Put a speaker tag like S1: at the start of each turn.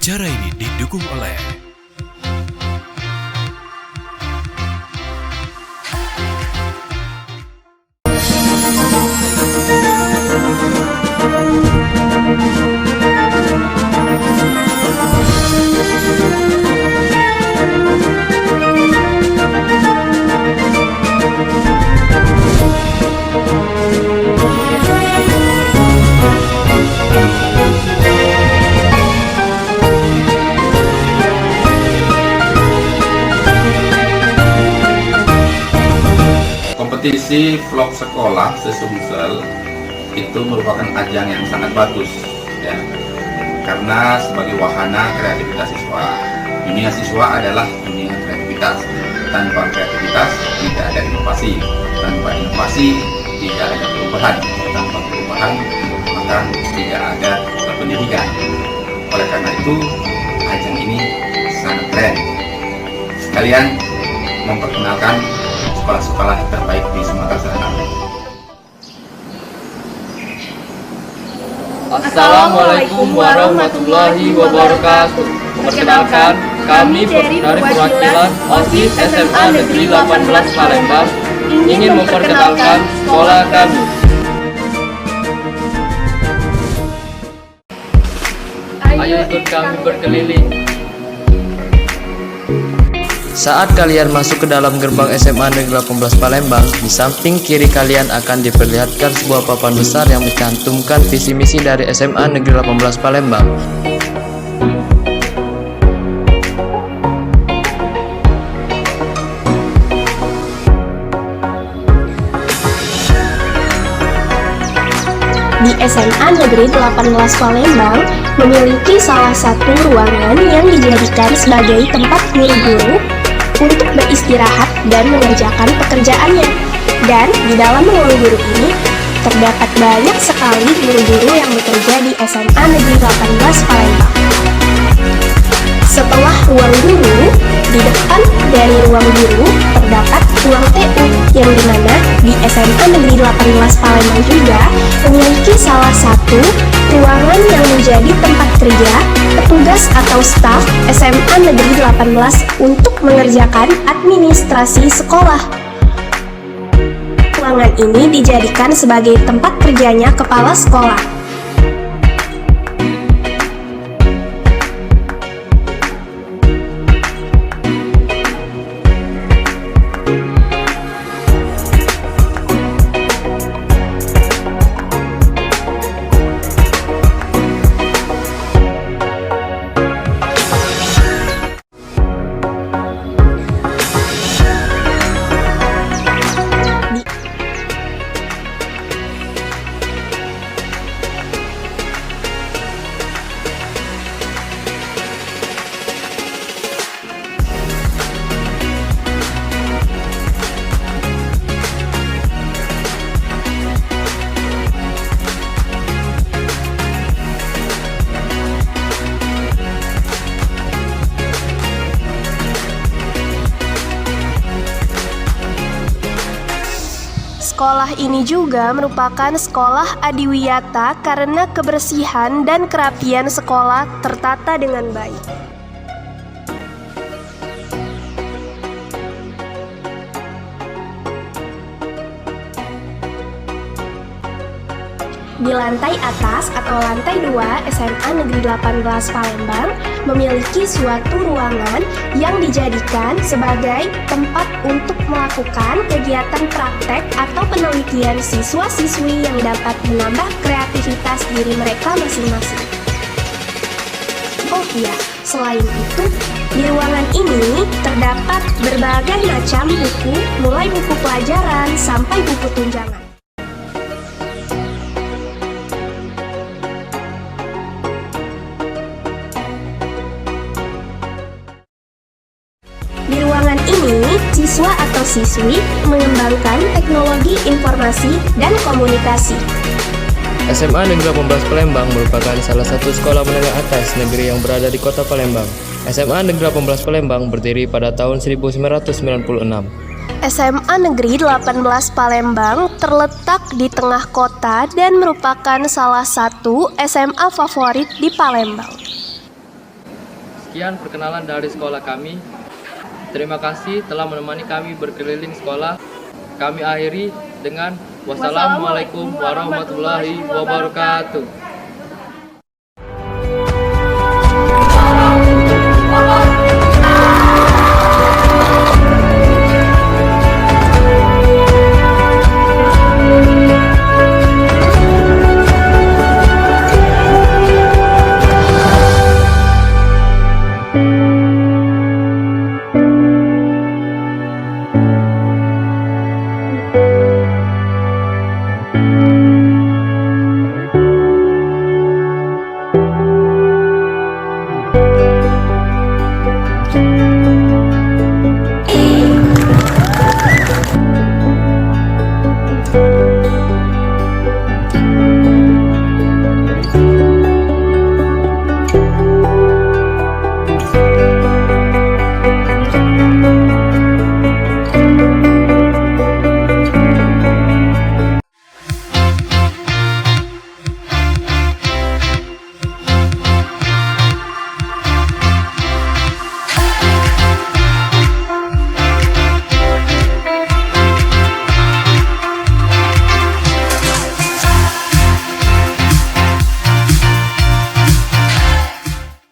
S1: Acara ini didukung oleh
S2: kompetisi vlog sekolah Sesumsel itu merupakan ajang yang sangat bagus ya, karena sebagai wahana kreativitas siswa. Dunia siswa adalah dunia kreativitas. Tanpa kreativitas tidak ada inovasi, tanpa inovasi tidak ada perubahan, tanpa perubahan maka tidak ada pendidikan. Oleh karena itu ajang ini sangat keren. Sekalian memperkenalkan sekolah-sekolah terbaik di Sumatera Selatan.
S3: Assalamualaikum warahmatullahi wabarakatuh. Perkenalkan, kami dari perwakilan OSIS SMA Negeri 18 Palembang ingin memperkenalkan sekolah kami. Ayo ikut kami berkeliling.
S4: Saat kalian masuk ke dalam gerbang SMA Negeri 18 Palembang, di samping kiri kalian akan diperlihatkan sebuah papan besar yang mencantumkan visi misi dari SMA Negeri 18 Palembang.
S5: Di SMA Negeri 18 Palembang memiliki salah satu ruangan yang dijadikan sebagai tempat guru-guru untuk beristirahat dan mengerjakan pekerjaannya. Dan di dalam ruang guru ini terdapat banyak sekali guru-guru yang bekerja di SMA Negeri 18 Palembang. Setelah ruang guru, di depan dari ruang guru terdapat ruang TU yang dimana di SMA Negeri 18 Palembang juga memiliki salah satu ruangan yang menjadi tempat kerja petugas atau staf SMA Negeri 18 untuk mengerjakan administrasi sekolah. Ruangan ini dijadikan sebagai tempat kerjanya kepala sekolah. Sekolah ini juga merupakan sekolah adiwiyata karena kebersihan dan kerapian sekolah tertata dengan baik. Di lantai atas atau lantai 2 SMA Negeri 18 Palembang memiliki suatu ruangan yang dijadikan sebagai tempat untuk melakukan kegiatan praktek atau penelitian siswa-siswi yang dapat menambah kreativitas diri mereka masing-masing. Oh iya, selain itu, di ruangan ini terdapat berbagai macam buku, mulai buku pelajaran sampai buku tunjangan. Di ruangan ini, siswa atau siswi mengembangkan teknologi informasi dan komunikasi.
S4: SMA Negeri 18 Palembang merupakan salah satu sekolah menengah atas negeri yang berada di kota Palembang. SMA Negeri 18 Palembang berdiri pada tahun 1996.
S5: SMA Negeri 18 Palembang terletak di tengah kota dan merupakan salah satu SMA favorit di Palembang.
S3: Sekian perkenalan dari sekolah kami. Terima kasih telah menemani kami berkeliling sekolah. Kami akhiri dengan wassalamualaikum warahmatullahi wabarakatuh.